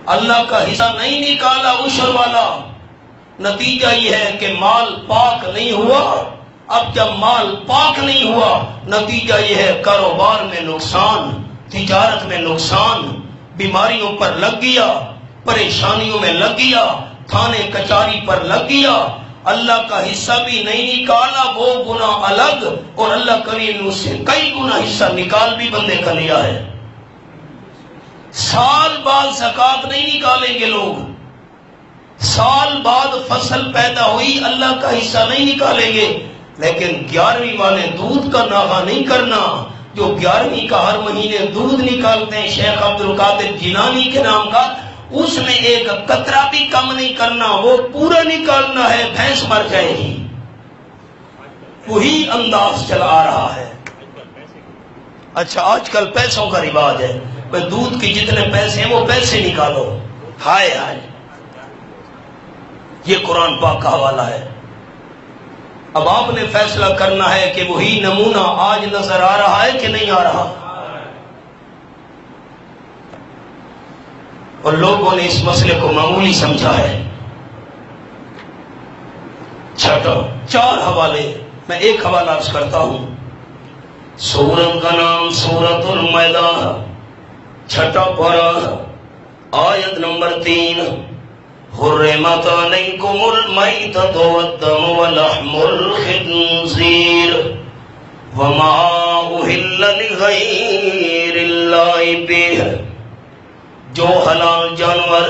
اللہ کا حصہ نہیں نکالا عشر والا، نتیجہ یہ ہے کہ مال پاک نہیں ہوا۔ اب جب مال پاک نہیں ہوا، نتیجہ یہ ہے کاروبار میں نقصان، تجارت میں نقصان، بیماریوں پر لگ گیا، پریشانیوں میں لگ گیا، تھانے کچاری پر لگ گیا۔ اللہ کا حصہ بھی نہیں نکالا، وہ گناہ الگ، اور اللہ کریم نے اس سے کئی گنا حصہ نکال بھی بندے کا لیا ہے۔ سال بعد زکوٰۃ نہیں نکالیں گے لوگ، سال بعد فصل پیدا ہوئی اللہ کا حصہ نہیں نکالیں گے، لیکن 11ویں والے دودھ کا ناغہ نہیں کرنا۔ جو 11ویں کا ہر مہینے دودھ نکالتے ہیں شیخ عبد القادر جیلانی کے نام کا، اس میں ایک قطرہ بھی کم نہیں کرنا، وہ پورا نکالنا ہے، بھینس مر جائے گی۔ وہی انداز چلا آ رہا ہے۔ اچھا آج کل پیسوں کا رواج ہے، بھئی دودھ کے جتنے پیسے ہیں وہ پیسے نکالو۔ ہائے ہائے، یہ قرآن پاک کا حوالہ ہے۔ اب آپ نے فیصلہ کرنا ہے کہ وہی نمونہ آج نظر آ رہا ہے کہ نہیں آ رہا، اور لوگوں نے اس مسئلے کو معمولی سمجھا ہے۔ چھٹا، 4 حوالے، میں ایک حوالہ عرض کرتا ہوں۔ سورت کا نام سورت المائدہ، 6 پارہ، آیت نمبر 3۔ حرمت علیکم المیتۃ والدم ولحم الخنزیر وما اہل لغیر اللہ بہ۔ جو حلال جانور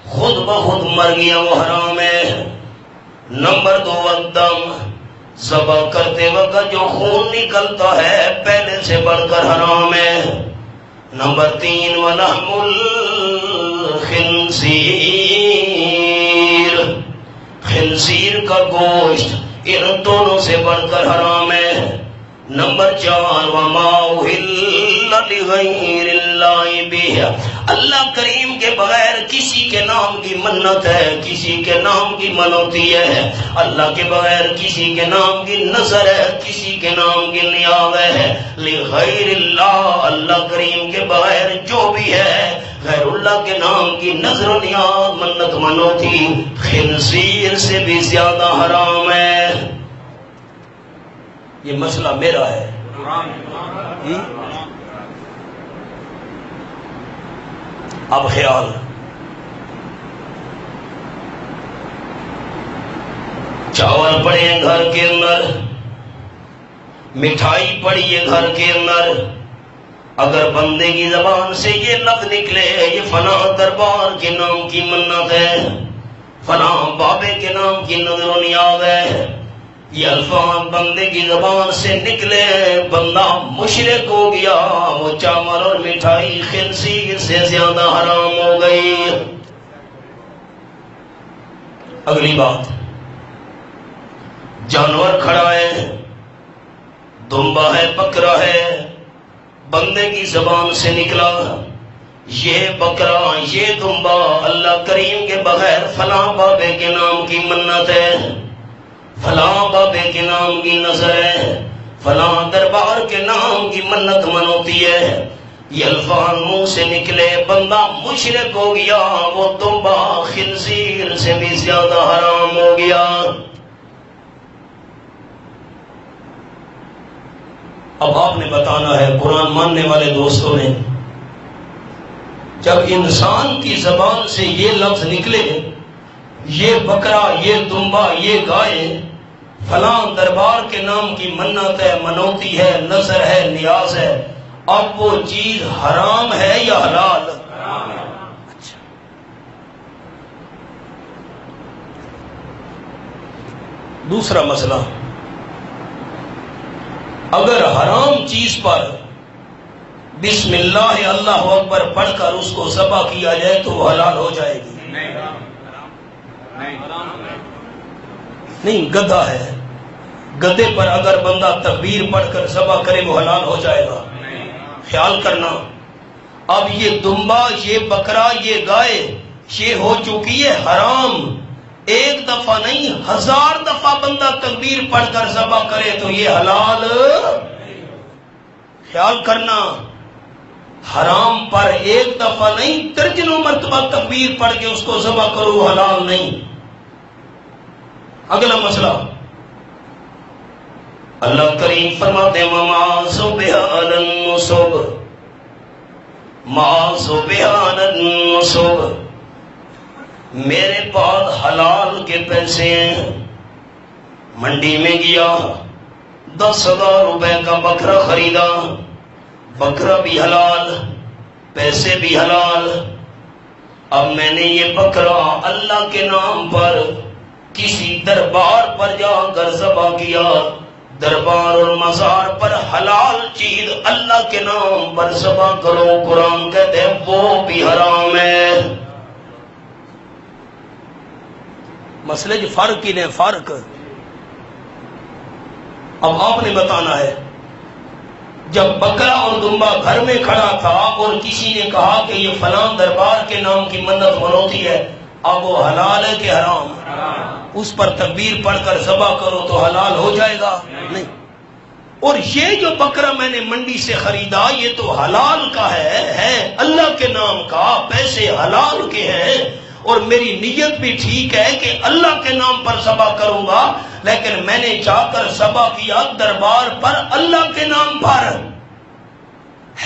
خود بخود مر گیا وہ حرام ہے۔ نمبر 2 والدم، ذبح کرتے وقت جو خون نکلتا ہے پہلے سے بڑھ کر حرام ہے۔ نمبر 3 ولحم الخنزیر، خنزیر کا گوشت ان دونوں سے بڑھ کر حرام ہے۔ نمبر 4 وما اہل لغیر اللہ بہ، اللہ کریم کے بغیر کسی کے نام کی منت ہے، کسی کے نام کی منوتی ہے، اللہ کے بغیر کسی کے نام کی نظر ہے، کسی کے نام کی نیاز ہے۔ لغیر اللہ، اللہ کریم کے بغیر جو بھی ہے غیر اللہ کے نام کی نظر و نیاز، منت منوتی خنزیر سے بھی زیادہ حرام ہے۔ یہ مسئلہ میرا ہے۔ اب خیال، چاول پڑے ہیں گھر کے اندر، مٹھائی پڑی ہے گھر کے اندر، اگر بندے کی زبان سے یہ لفظ نکلے یہ فلاں دربار کے نام کی منت ہے، فلاں بابے کے نام کی نظر و نیاز ہے، یہ الفاظ بندے کی زبان سے نکلے بندہ مشرک ہو گیا، وہ چاول اور مٹھائی خنزیر سے زیادہ حرام ہو گئی۔ اگلی بات، جانور کھڑا ہے، دمبا ہے، بکرا ہے، بندے کی زبان سے نکلا یہ بکرا یہ دمبا اللہ کریم کے بغیر فلاں بابے کے نام کی منت ہے، فلاں بابے کے نام کی نظر ہے، فلاں دربار کے نام کی منت منوتی ہے، یہ الفاظ منہ سے نکلے بندہ مشرک ہو گیا، وہ دمبا خنزیر سے بھی زیادہ حرام ہو گیا۔ اب آپ نے بتانا ہے، قرآن ماننے والے دوستوں نے، جب انسان کی زبان سے یہ لفظ نکلے یہ بکرا یہ دمبا یہ گائے فلاں دربار کے نام کی منت ہے، منوتی ہے، نظر ہے، نیاز ہے، اب وہ چیز حرام ہے یا حلال؟ اچھا، دوسرا مسئلہ، اگر حرام چیز پر بسم اللہ اللہ اکبر پڑھ کر اس کو ذبح کیا جائے تو وہ حلال ہو جائے گی؟ نہیں، گدھا ہے، گدھے پر اگر بندہ تکبیر پڑھ کر ذبح کرے وہ حلال ہو جائے گا؟ خیال کرنا، اب یہ دمبا یہ بکرا یہ گائے یہ ہو چکی ہے حرام، ایک دفعہ نہیں 1000 دفعہ بندہ تکبیر پڑھ کر ذبح کرے تو یہ حلال۔ خیال کرنا، حرام پر ایک دفعہ نہیں درجنوں مرتبہ تکبیر پڑھ کے اس کو ذبح کرو، حلال نہیں۔ اگلا مسئلہ، اللہ کریم فرماتے ہیں وَمَا ذُبِحَ عَلَى النُّصُبِ، مَا ذُبِحَ عَلَى النُّصُبِ، میرے پاس حلال کے پیسے ہیں، منڈی میں گیا 10,000 روپے کا بکرا خریدا، بکرا بھی حلال، پیسے بھی حلال۔ اب میں نے یہ بکرا اللہ کے نام پر کسی دربار پر جا کر ذبح کیا، دربار اور مزار پر حلال چیز اللہ کے نام پر ذبح کرو، قرآن کہتے ہیں وہ بھی حرام ہے۔ مسئلے جو فرق ہی نہیں، فرق اب آپ نے بتانا ہے۔ جب بکرا اور دمبا گھر میں کھڑا تھا اور کسی نے کہا کہ یہ فلاں دربار کے نام کی منت منوتی ہے، اب وہ حلال ہے کہ حرام؟ اس پر تکبیر پڑھ کر ذبح کرو تو حلال ہو جائے گا؟ نہیں۔ اور یہ جو بکرا میں نے منڈی سے خریدا یہ تو حلال کا ہے اللہ کے نام کا، پیسے حلال کے ہیں، اور میری نیت بھی ٹھیک ہے کہ اللہ کے نام پر ذبح کروں گا، لیکن میں نے جا کر ذبح کیا دربار پر اللہ کے نام پر،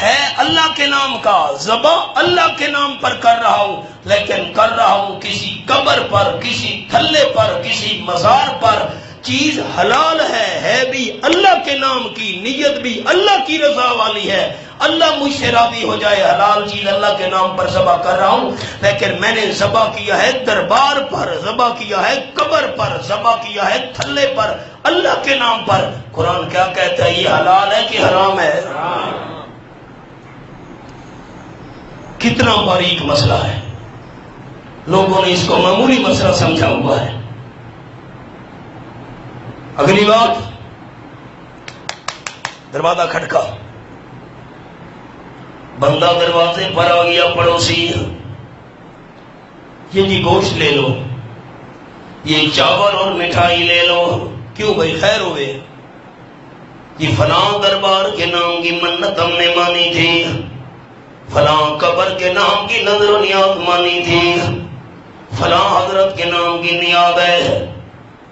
ہے اللہ کے نام کا، ذبح اللہ کے نام پر کر رہا ہوں، لیکن کر رہا ہوں کسی قبر پر، کسی تھلے پر، کسی مزار پر، چیز حلال ہے بھی اللہ کے نام کی، نیت بھی اللہ کی رضا والی ہے، اللہ مجھ سے راضی ہو جائے، حلال چیز اللہ کے نام پر ذبح کر رہا ہوں، لیکن میں نے ذبح کیا ہے دربار پر، ذبح کیا ہے قبر پر، ذبح کیا ہے تھلے پر، اللہ کے نام پر۔ قرآن کیا کہتا ہے؟ یہ حلال ہے کہ حرام ہے؟ کتنا باریک مسئلہ ہے، لوگوں نے اس کو معمولی مسئلہ سمجھا ہوا ہے۔ اگلی بات، دروازہ کھٹکا، بندہ دروازے پر آ گیا، پڑوسی، یہ جی گوشت لے لو، یہ چاول اور مٹھائی لے لو۔ کیوں بھائی؟ خیر ہوئے، یہ فلاں دربار کے نام کی منت ہم نے مانی تھی، فلاں قبر کے نام کی نظر و نیاز مانی تھی، فلاں حضرت کے نام کی نیاز ہے۔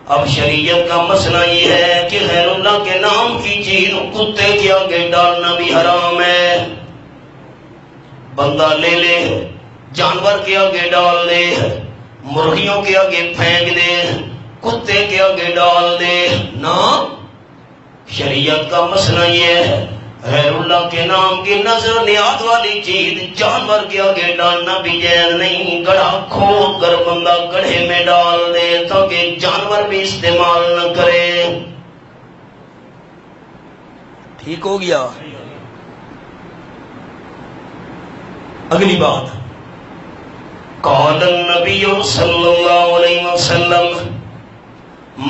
اب شریعت کا مسئلہ یہ ہے کہ غیر اللہ کے نام کی چیز کتے کے آگے ڈالنا بھی حرام ہے۔ بندہ لے لے، جانور کے آگے ڈال دے، مرغیوں کے آگے پھینک دے، کتے کے آگے ڈال دے، نہ، شریعت کا مسئلہ یہ ہے غیر اللہ کے نام کی نظر نیاز والی چیز جانور کے آگے ڈالنا بھی جائز نہیں۔ گڑھا کھود کر بندہ گڑھے میں ڈال دے تاکہ جانور بھی استعمال نہ کرے۔ ٹھیک ہو گیا؟ اگلی بات، قال النبی صلی اللہ علیہ وسلم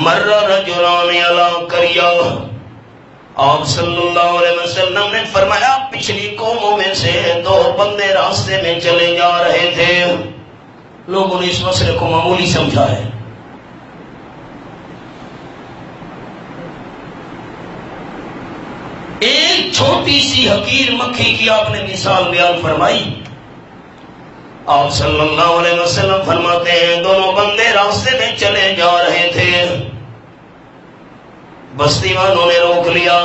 مر رجلان علی قریہ، آپ صلی اللہ علیہ وسلم نے فرمایا پچھلی قوموں میں سے دو بندے راستے میں چلے جا رہے تھے۔ لوگوں نے اس مسئلے کو معمولی سمجھا ہے۔ ایک چھوٹی سی حقیر مکھی کی آپ نے مثال بیان فرمائی۔ آپ صلی اللہ علیہ وسلم فرماتے ہیں دونوں بندے راستے میں چلے جا رہے تھے، بستی والوں نے روک لیا،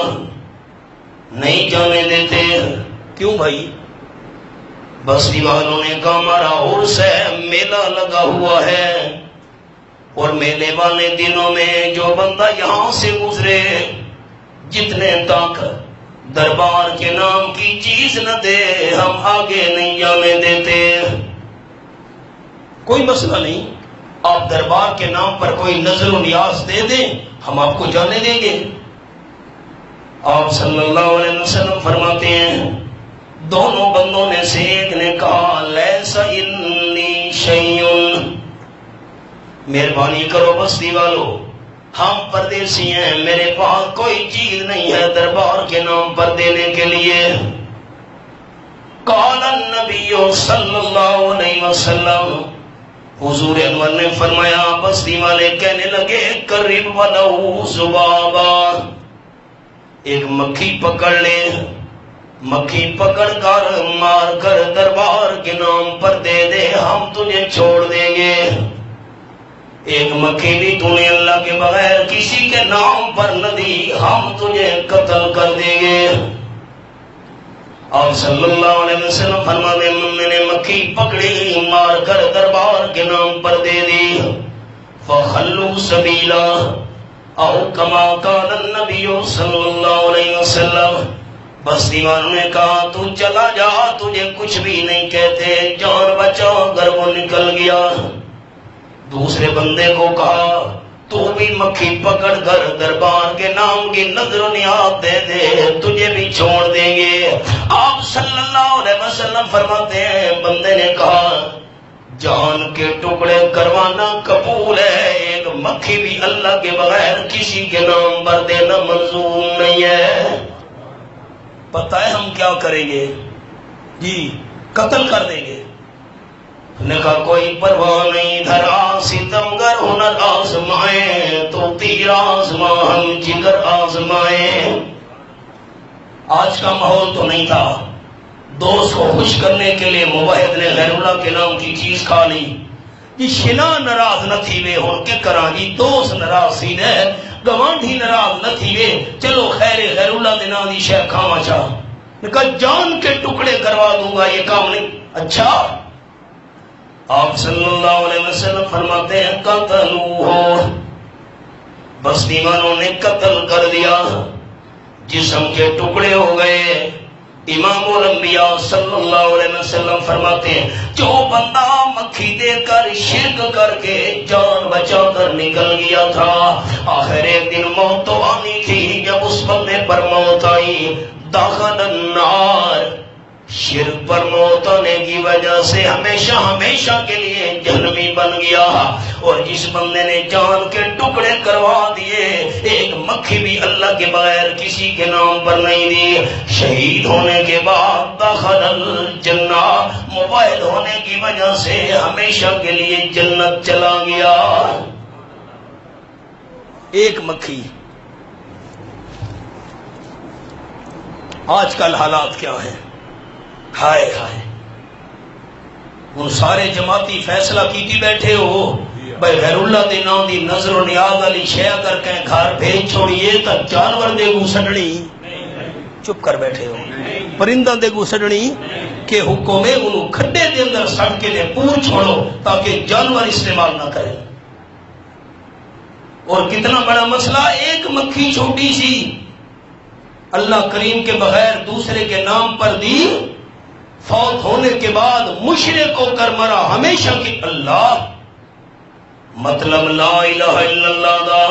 نہیں جانے دیتے۔ کیوں بھائی؟ بستی والوں نے کہا ہمارا عرس ہے، میلہ لگا ہوا ہے، اور میلے والے دنوں میں جو بندہ یہاں سے گزرے جتنے تک دربار کے نام کی چیز نہ دے ہم آگے نہیں جانے دیتے۔ کوئی مسئلہ نہیں، آپ دربار کے نام پر کوئی نظر و نیاز دے دیں، ہم آپ کو جانے دیں گے۔ آپ صلی اللہ علیہ وسلم فرماتے ہیں دونوں بندوں میں سے ایک نے کہا لیس انی شیء، مہربانی کرو بستی والو، ہم پردیسی ہیں، میرے پاس کوئی چیز نہیں ہے دربار کے نام پر دینے کے لیے۔ قال النبی صلی اللہ علیہ وسلم، حضور انور نے فرمایا، بستی والے کہنے لگے قرب ولو ذبابا، ایک مکھی پکڑ لے، مکھی پکڑ کر مار کر دربار کے نام پر دے دے، ہم تجھے چھوڑ دیں گے۔ ایک مکھی بھی تو نے اللہ کے بغیر کسی کے نام پر نہ دی، ہم تجھے قتل کر دیں گے۔ آپ صلی اللہ علیہ وسلم فرماتے ہیں میں نے مکھی پکڑی مار کر دربار کے نام پر دے دی۔ فخلوا سبیلا او کما قال النبی صلی اللہ علیہ وسلم، بس دیوانوں نے کہا تو چلا جا، تجھے کچھ بھی نہیں کہتے، جان بچا، اگر وہ نکل گیا۔ دوسرے بندے کو کہا تو بھی مکھی پکڑ کر دربار کے نام کی نظر و نیاد دے دے، تجھے بھی چھوڑ دیں گے۔ آپ صلی اللہ علیہ وسلم فرماتے ہیں بندے نے کہا جان کے ٹکڑے کروانا قبول ہے، ایک مکھی بھی اللہ کے بغیر کسی کے نام پر دینا منظور نہیں ہے۔ پتہ ہے ہم کیا کریں گے؟ جی قتل کر دیں گے۔ نے کہا کوئی پرواہ نہیں، دھرا ستمگر ہنر آزمائیں تو تیر آزماں ہم جگر آزمائیں۔ آج کا ماحول تو نہیں تھا، دوست کو خوش کرنے کے لیے مباحد نے غیر اللہ کے نام کی چیز کھا لی جی۔ شنا ناراض نہ تھی وے ہن کے کراں جی، دوست ناراض سی نے گوانڈی ناراض نہ تھی وے، چلو خیر غیر اللہ دے نام دی شے کھاواں چا۔ نے کہا جان کے ٹکڑے کروا دوں گا، یہ کام نہیں۔ اچھا، آپ صلی اللہ علیہ وسلم فرماتے ہیں قتلوہ، بس دیوانوں نے قتل کر دیا، جسم کے ٹکڑے ہو گئے۔ امام الانبیاء صلی اللہ علیہ وسلم فرماتے ہیں جو بندہ مکھی دے کر شرک کر کے جان بچا کر نکل گیا تھا، آخر ایک دن موت تو آنی تھی، جب اس بندے پر موت آئی داخل النار، شرک پر موت آنے کی وجہ سے ہمیشہ ہمیشہ کے لیے جہنمی بن گیا۔ اور جس بندے نے جان کے ٹکڑے کروا دیے، ایک مکھی بھی اللہ کے بغیر کسی کے نام پر نہیں دی، شہید ہونے کے بعد داخل الجنہ، مباحد ہونے کی وجہ سے ہمیشہ کے لیے جنت چلا گیا۔ ایک مکھی۔ آج کل حالات کیا ہیں؟ ہائے ہائے، ان سارے جماعتی فیصلہ کیتی بیٹھے ہو بھائی غیر اللہ دے نام دی نظر و نیاز علی شے کر کے گھر بھیج چھوڑیے تا جانور دے گو سڈنی، چپ کر بیٹھے ہو، پرندہ دے گو سڈنی کہ حکم ہے انہوں کھڈے دے اندر سڑ کے دے پور چھوڑو تاکہ جانور استعمال نہ کرے۔ اور کتنا بڑا مسئلہ، ایک مکھی چھوٹی سی اللہ کریم کے بغیر دوسرے کے نام پر دی، فوت ہونے کے بعد مشرک ہو کر مرا، ہمیشہ کی اللہ مطلب لا الہ الا اللہ دا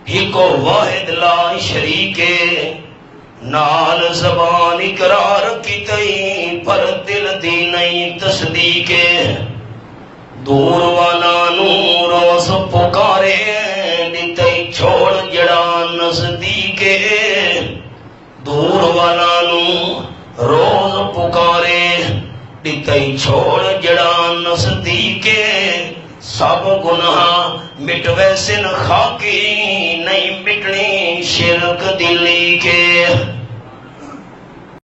ایک واحد لا شریک نال زبان اقرار کی تئی پر دل دی نہیں تصدیق، دور والا نور روز پکارے دیتے چھوڑ جڑا نزدیک، دور والا نور روز پکارے دیتے چھوڑ جڑا نزدیک، سب گناہ مٹ ویسے نہ خاکی نہیں مٹنی شرک دلی کے۔